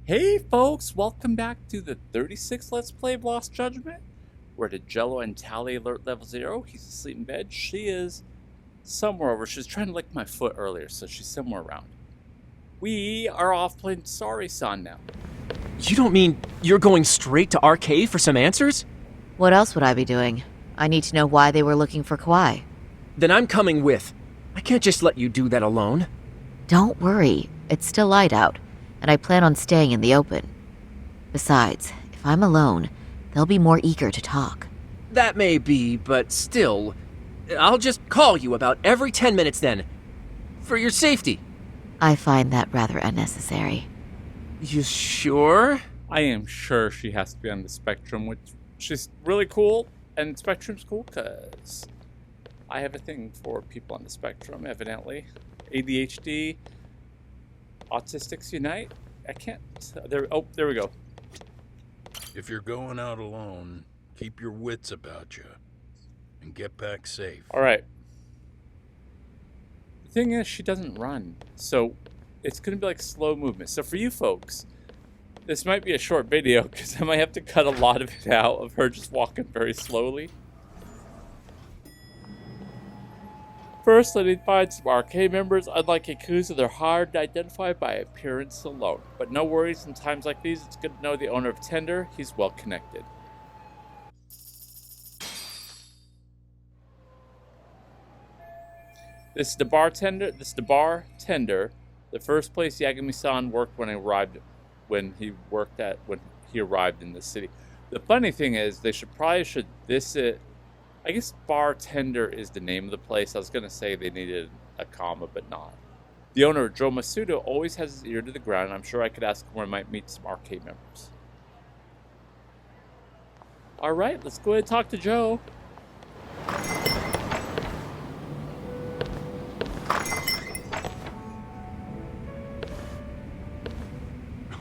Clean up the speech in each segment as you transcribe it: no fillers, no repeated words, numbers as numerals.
Hey folks, welcome back to the 36th Let's Play of Lost Judgment. We're at Jello and Tally alert level 0. He's asleep in bed. She is somewhere over. She was trying to lick my foot earlier, so she's somewhere around. We are off playing Sorry-san now. You don't mean you're going straight to RK for some answers? What else would I be doing? I need to know why they were looking for Kawhi. Then I'm coming with. I can't just let you do that alone. Don't worry, it's still light out, and I plan on staying in the open. Besides, if I'm alone, they'll be more eager to talk. That may be, but still, I'll just call you about every 10 minutes then. For your safety. I find that rather unnecessary. You sure? I am sure she has to be on the spectrum, which she's really cool, and Spectrum's cool because I have a thing for people on the spectrum, evidently. ADHD, Autistics Unite. I can't. There we go. If you're going out alone, keep your wits about you and get back safe. All right. The thing is, she doesn't run, so it's going to be like slow movement. So for you folks, this might be a short video because I might have to cut a lot of it out of her just walking very slowly. First, let me find some RK members. Unlike Yakuza, they're hard to identify by appearance alone. But no worries, in times like these, it's good to know the owner of Tender. He's well connected. This is the bartender. The first place Yagami-san worked when he arrived in the city. The funny thing is, they should visit. I guess bartender is the name of the place. I was going to say they needed a comma, but not. The owner, Joe Masuda, always has his ear to the ground. I'm sure I could ask him where I might meet some arcade members. All right, let's go ahead and talk to Joe.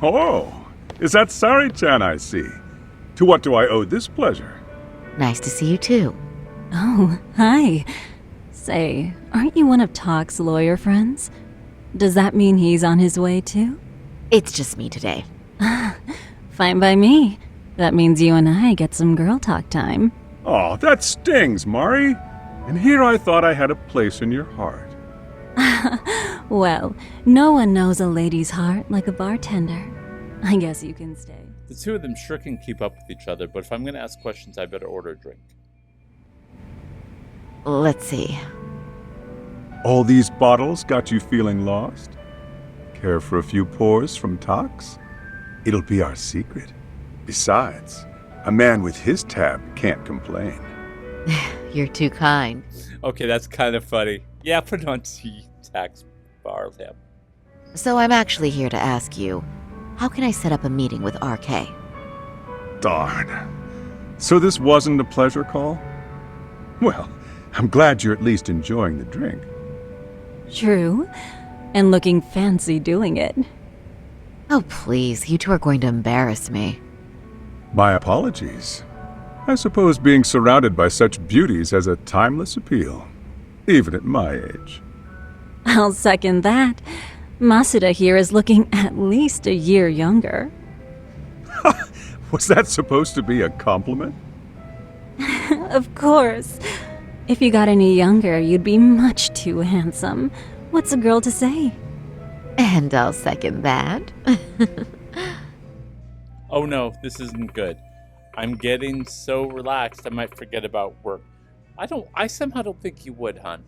Oh, is that Sari-chan I see? To what do I owe this pleasure? Nice to see you too. Oh, hi. Say, aren't you one of Talk's lawyer friends? Does that mean he's on his way too? It's just me today. Fine by me. That means you and I get some girl talk time. Oh, that stings, Mari. And here I thought I had a place in your heart. Well, no one knows a lady's heart like a bartender. I guess you can stay. The two of them sure can keep up with each other, but if I'm going to ask questions, I better order a drink. Let's see. All these bottles got you feeling lost? Care for a few pours from Tox? It'll be our secret. Besides, a man with his tab can't complain. You're too kind. Okay, that's kind of funny. Yeah, put it on T-Tax bar tab. So I'm actually here to ask you, how can I set up a meeting with RK? Darn. So this wasn't a pleasure call? Well, I'm glad you're at least enjoying the drink. True. And looking fancy doing it. Oh, please, you two are going to embarrass me. My apologies. I suppose being surrounded by such beauties has a timeless appeal, even at my age. I'll second that. Masuda here is looking at least a year younger. Was that supposed to be a compliment? Of course. If you got any younger, you'd be much too handsome. What's a girl to say? And I'll second that. Oh no, this isn't good. I'm getting so relaxed I might forget about work. I somehow don't think you would, hon.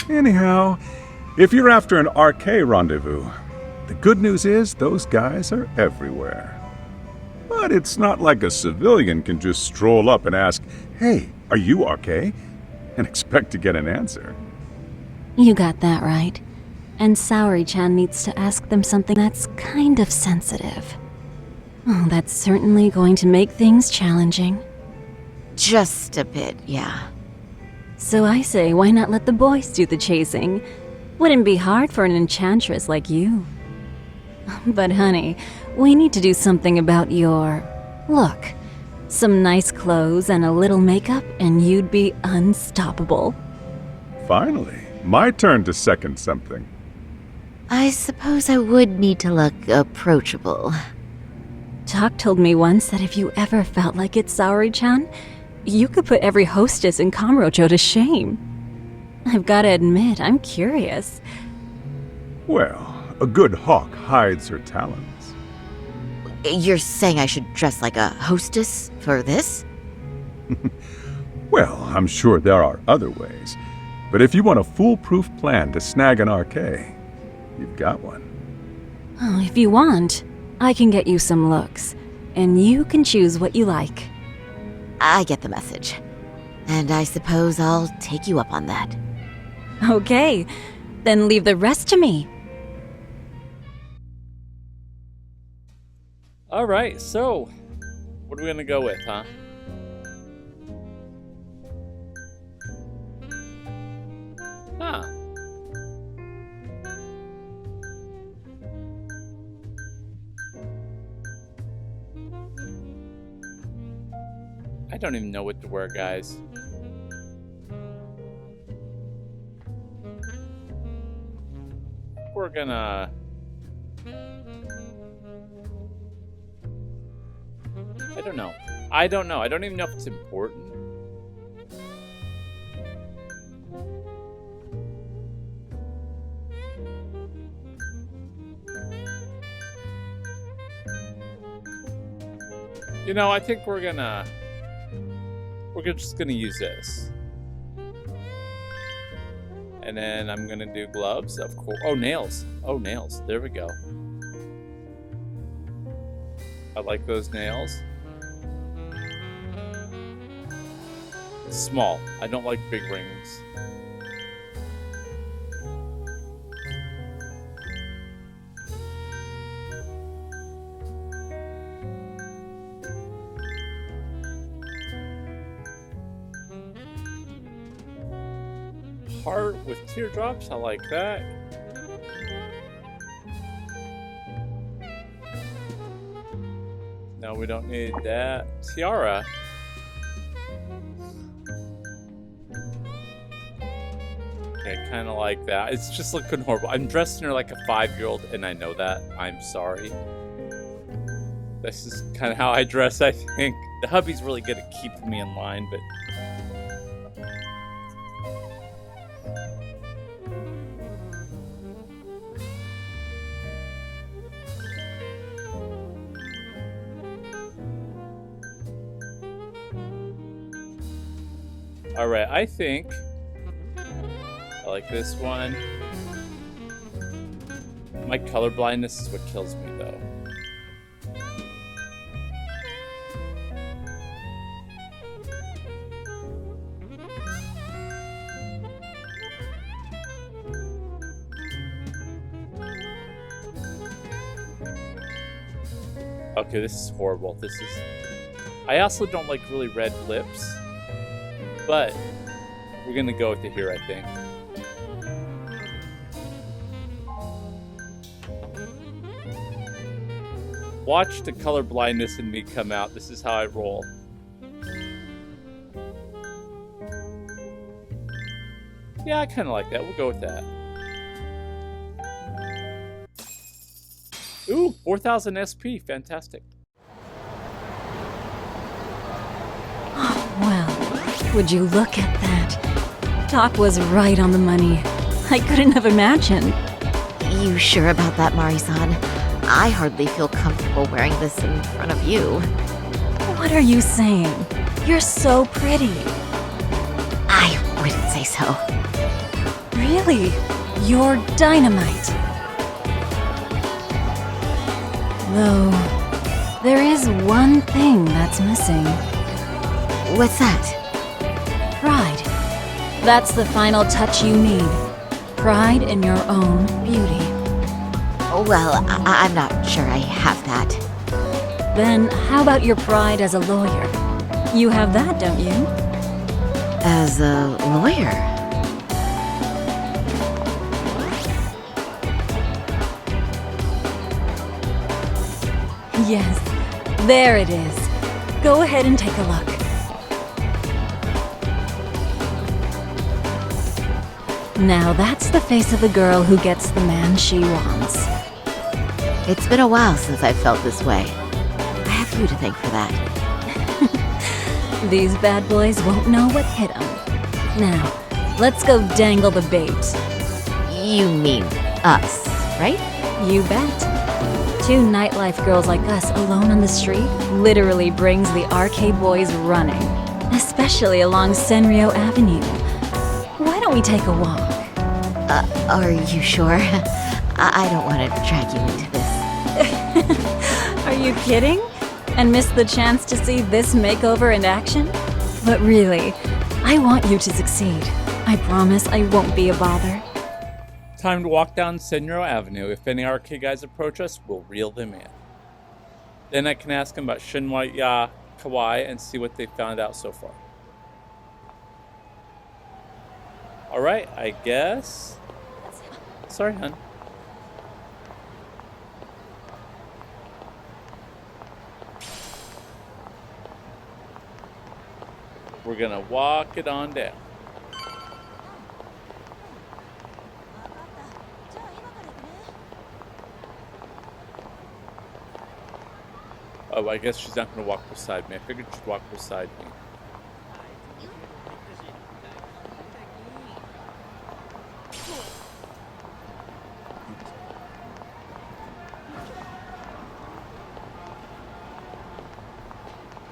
Anyhow, if you're after an RK rendezvous, the good news is those guys are everywhere. But it's not like a civilian can just stroll up and ask, "Hey, are you RK?" and expect to get an answer. You got that right. And Saori-chan needs to ask them something that's kind of sensitive. Oh, that's certainly going to make things challenging. Just a bit, yeah. So I say, why not let the boys do the chasing? Wouldn't be hard for an enchantress like you. But honey, we need to do something about your look. Some nice clothes and a little makeup, and you'd be unstoppable. Finally, my turn to second something. I suppose I would need to look approachable. Talk told me once that if you ever felt like it, Saori-chan, you could put every hostess in Kamurocho to shame. I've gotta admit, I'm curious. Well, a good hawk hides her talons. You're saying I should dress like a hostess for this? Well, I'm sure there are other ways. But if you want a foolproof plan to snag an RK, you've got one. Oh, if you want, I can get you some looks, and you can choose what you like. I get the message. And I suppose I'll take you up on that. Okay, then leave the rest to me. All right, so what are we gonna go with, huh? Huh. I don't even know what to wear, guys. We're gonna... I don't know. I don't know. I don't even know if it's important. You know, I think we're just gonna use this. And then I'm gonna do gloves, of course. Oh, nails. Oh, nails. There we go. I like those nails. Small. I don't like big rings. Heart with teardrops. I like that. No, we don't need that. Tiara. Okay, kind of like that. It's just looking horrible. I'm dressing her like a 5-year-old, and I know that. I'm sorry. This is kind of how I dress, I think. The hubby's really good at keeping me in line, but... Alright, I think I like this one. My color blindness is what kills me, though. Okay, this is horrible. This is... I also don't like really red lips. But we're gonna go with it here, I think. Watch the color blindness in me come out. This is how I roll. Yeah, I kind of like that. We'll go with that. Ooh, 4,000 SP. Fantastic. Well, would you look at that? Doc was right on the money. I couldn't have imagined. You sure about that, Mari-san? I hardly feel comfortable wearing this in front of you. What are you saying? You're so pretty. I wouldn't say so. Really? You're dynamite. Though, there is one thing that's missing. What's that? Pride. That's the final touch you need. Pride in your own beauty. Well, I'm not sure I have that. Then how about your pride as a lawyer? You have that, don't you? As a lawyer? Yes, there it is. Go ahead and take a look. Now that's the face of a girl who gets the man she wants. It's been a while since I've felt this way. I have you to thank for that. These bad boys won't know what hit them. Now, let's go dangle the bait. You mean us, right? You bet. Two nightlife girls like us alone on the street literally brings the RK boys running. Especially along Senryo Avenue. Why don't we take a walk? Are you sure? I don't want to drag you into this. Are you kidding? And miss the chance to see this makeover in action? But really, I want you to succeed. I promise I won't be a bother. Time to walk down Senryo Avenue. If any RK guys approach us, we'll reel them in. Then I can ask them about Shinya Kawai and see what they found out so far. Alright, I guess. Sorry, hon. We're gonna walk it on down. Oh, I guess she's not gonna walk beside me. I figured she'd walk beside me.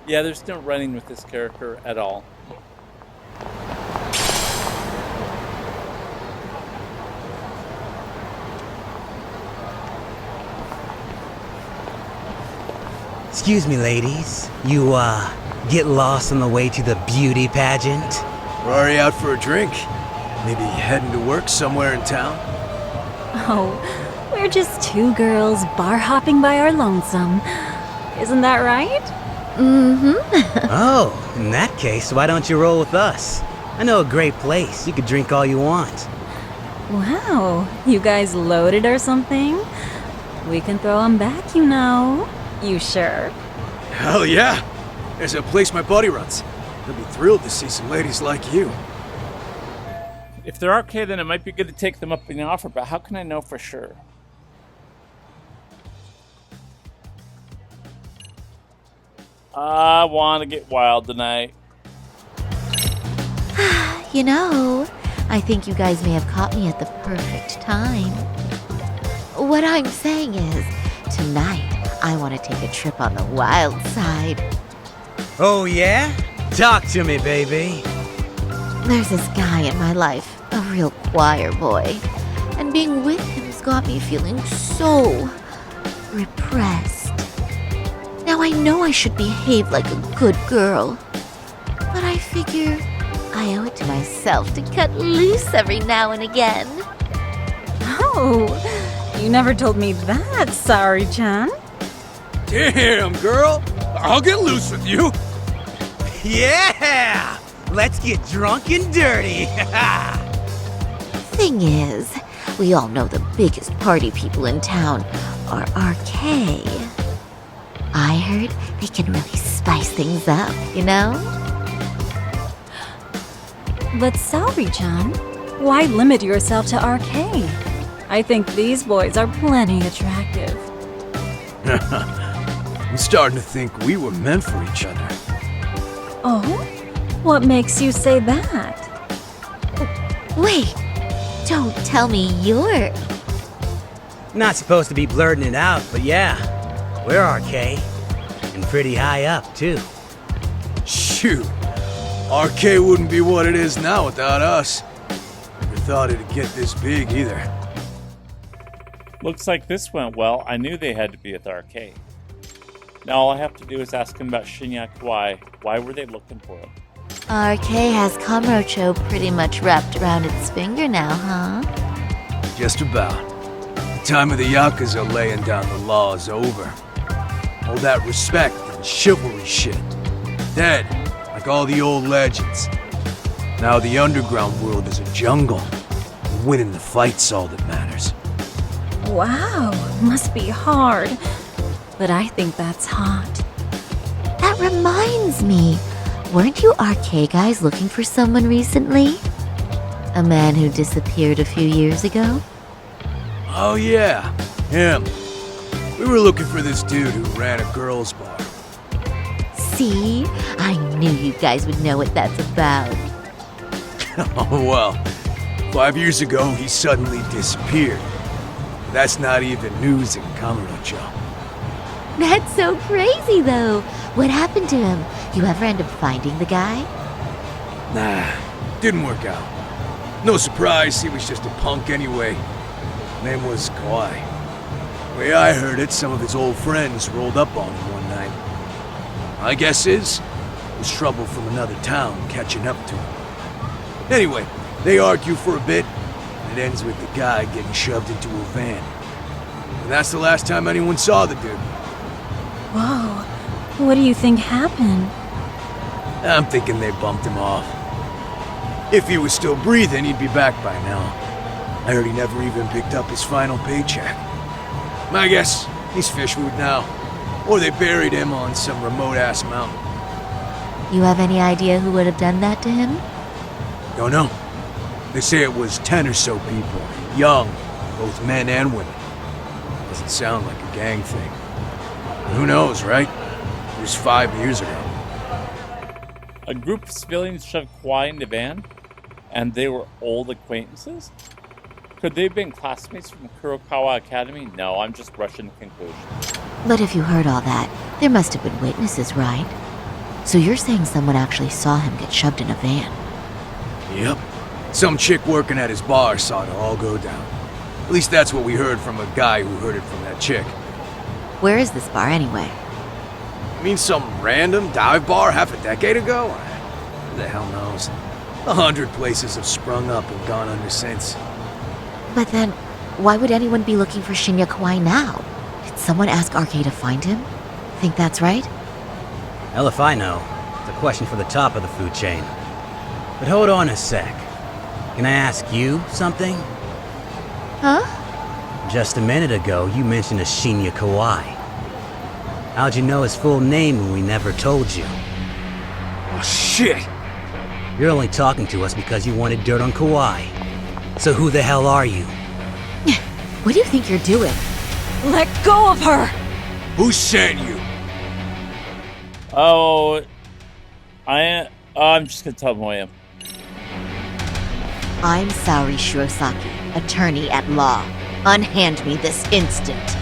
Yeah, there's no running with this character at all. Excuse me, ladies. You, get lost on the way to the beauty pageant? We're already out for a drink. Maybe heading to work somewhere in town? Oh, we're just two girls bar hopping by our lonesome. Isn't that right? Oh, in that case, why don't you roll with us? I know a great place. You could drink all you want. Wow, you guys loaded or something? We can throw them back, you know. You sure? Hell yeah! There's a place my buddy runs. He'll be thrilled to see some ladies like you. If they're RK, then it might be good to take them up on the offer, but how can I know for sure? I want to get wild tonight. You know, I think you guys may have caught me at the perfect time. What I'm saying is, tonight, I want to take a trip on the wild side. Oh, yeah? Talk to me, baby. There's this guy in my life, a real choir boy. And being with him's got me feeling so repressed. Now I know I should behave like a good girl, but I figure I owe it to myself to cut loose every now and again. Oh, you never told me that, Sari-chan. Damn, girl! I'll get loose with you! Yeah! Let's get drunk and dirty. Thing is, we all know the biggest party people in town are RK. I heard they can really spice things up, you know? But Sari-chan, why limit yourself to RK? I think these boys are plenty attractive. I'm starting to think we were meant for each other. Oh? What makes you say that? Wait, don't tell me you're... Not supposed to be blurting it out, but yeah, we're RK. And pretty high up, too. Shoot, RK wouldn't be what it is now without us. Never thought it'd get this big either. Looks like this went well. I knew they had to be at the arcade. Now all I have to do is ask him about Shinya Kawai. Why were they looking for him? RK has Kamurocho pretty much wrapped around its finger now, huh? Just about. The time of the Yakuza laying down the law is over. All that respect and chivalry shit. Dead, like all the old legends. Now the underground world is a jungle. Winning the fight's all that matters. Wow, must be hard. But I think that's hot. That reminds me. Weren't you RK guys looking for someone recently? A man who disappeared a few years ago? Oh yeah, him. We were looking for this dude who ran a girls' bar. See? I knew you guys would know what that's about. Oh well, 5 years ago he suddenly disappeared. That's not even news in Kamurocho. That's so crazy, though. What happened to him? You ever end up finding the guy? Nah, didn't work out. No surprise, he was just a punk anyway. Name was Kawhi. Way I heard it, some of his old friends rolled up on him one night. My guess is, it was trouble from another town catching up to him. Anyway, they argue for a bit, and it ends with the guy getting shoved into a van. And that's the last time anyone saw the dude. Whoa. What do you think happened? I'm thinking they bumped him off. If he was still breathing, he'd be back by now. I heard he never even picked up his final paycheck. My guess, he's fish food now. Or they buried him on some remote-ass mountain. You have any idea who would have done that to him? Don't know. They say it was 10 or so people. Young, both men and women. Doesn't sound like a gang thing. Who knows, right? It was 5 years ago. A group of civilians shoved Kawhi in the van, and they were old acquaintances? Could they have been classmates from Kurokawa Academy? No, I'm just rushing to conclusions. But if you heard all that, there must have been witnesses, right? So you're saying someone actually saw him get shoved in a van? Yep. Some chick working at his bar saw it all go down. At least that's what we heard from a guy who heard it from that chick. Where is this bar anyway? You mean some random dive bar half a decade ago? Who the hell knows? 100 places have sprung up and gone under since. But then, why would anyone be looking for Shinya Kawhi now? Did someone ask RK to find him? Think that's right? Hell if I know. It's a question for the top of the food chain. But hold on a sec. Can I ask you something? Huh? Just a minute ago, you mentioned a Shinya Kawhi. How'd you know his full name when we never told you? Oh shit! You're only talking to us because you wanted dirt on Kawhi. So who the hell are you? What do you think you're doing? Let go of her! Who sent you? Oh, I'm just gonna tell them who I am. I'm Saori Shirosaki, attorney at law. Unhand me this instant.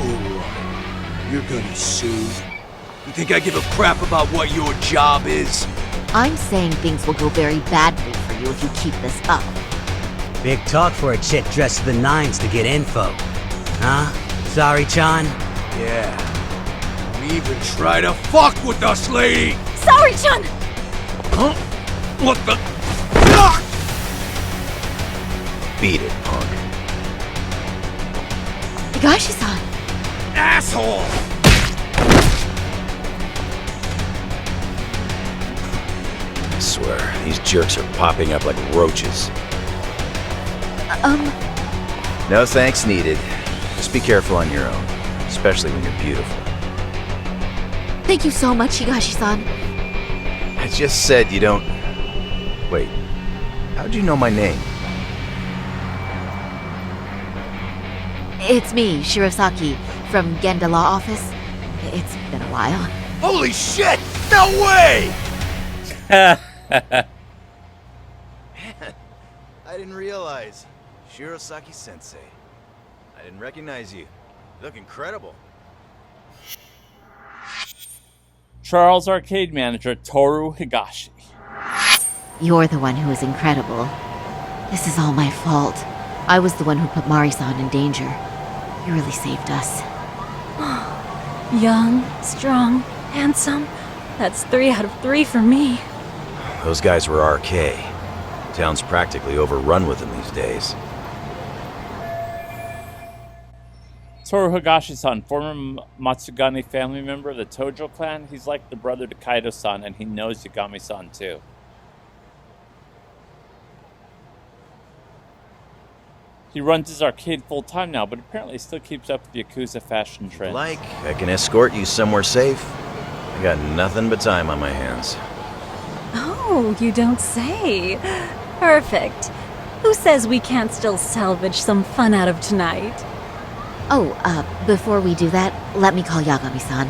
Ooh, you're gonna sue? You think I give a crap about what your job is? I'm saying things will go very badly for you if you keep this up. Big talk for a chick dressed to the nines to get info. Huh? Sorry, Chan? Yeah. Don't even try to fuck with us, lady! Sorry, Chun! Huh? What the? Ah! Beat it, punk. Higashi-san! Asshole! I swear, these jerks are popping up like roaches. No thanks needed. Just be careful on your own, especially when you're beautiful. Thank you so much, Higashi-san. I just said you don't... Wait, how'd you know my name? It's me, Shirosaki, from Genda Law Office. It's been a while. Holy shit! No way! I didn't realize. Shirosaki-sensei. I didn't recognize you. You look incredible. Charles Arcade Manager Toru Higashi. You're the one who is incredible. This is all my fault. I was the one who put Mari-san in danger. You really saved us. Young, strong, handsome. That's 3 out of 3 for me. Those guys were RK. Town's practically overrun with them these days. Toru Higashi-san, former Matsugane family member of the Tojo clan. He's like the brother to Kaido-san, and he knows Yagami-san too. He runs his arcade full-time now, but apparently still keeps up with the Yakuza fashion trend. Like, I can escort you somewhere safe. I got nothing but time on my hands. Oh, you don't say. Perfect. Who says we can't still salvage some fun out of tonight? Oh, before we do that, let me call Yagami-san.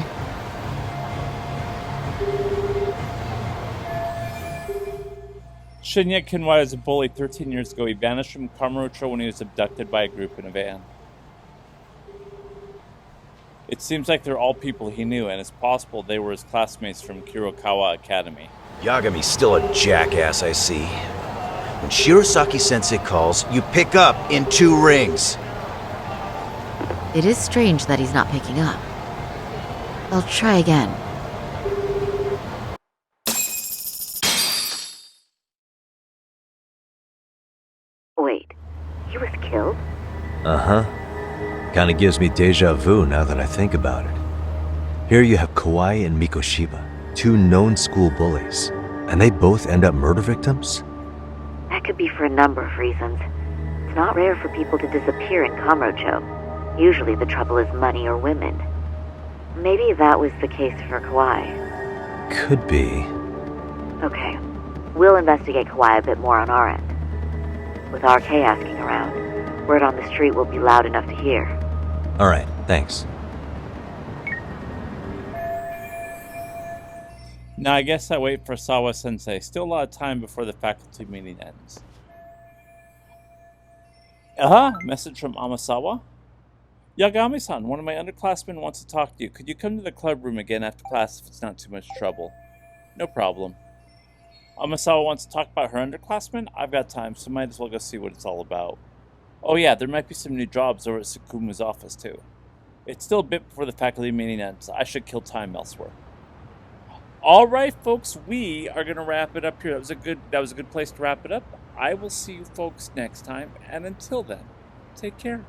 Shinya Kinwai was a bully 13 years ago. He vanished from Kamurocho when he was abducted by a group in a van. It seems like they're all people he knew, and it's possible they were his classmates from Kurokawa Academy. Yagami's still a jackass, I see. When Shirosaki-sensei calls, you pick up in 2 rings. It is strange that he's not picking up. I'll try again. Wait, he was killed? Uh-huh. Kinda gives me deja vu now that I think about it. Here you have Kawaii and Mikoshiba, 2 known school bullies, and they both end up murder victims? That could be for a number of reasons. It's not rare for people to disappear in Kamurocho. Usually the trouble is money or women. Maybe that was the case for Kawaii. Could be. Okay, we'll investigate Kawaii a bit more on our end. With RK asking around, word on the street will be loud enough to hear. Alright, thanks. Now I guess I wait for Sawa-sensei. Still a lot of time before the faculty meeting ends. Message from Amasawa. Yagami-san, one of my underclassmen wants to talk to you. Could you come to the club room again after class if it's not too much trouble? No problem. Amasawa wants to talk about her underclassmen? I've got time, so might as well go see what it's all about. Oh yeah, there might be some new jobs over at Tsukumu's office too. It's still a bit before the faculty meeting ends. I should kill time elsewhere. Alright folks, we are gonna wrap it up here. That was a good place to wrap it up. I will see you folks next time, and until then, take care.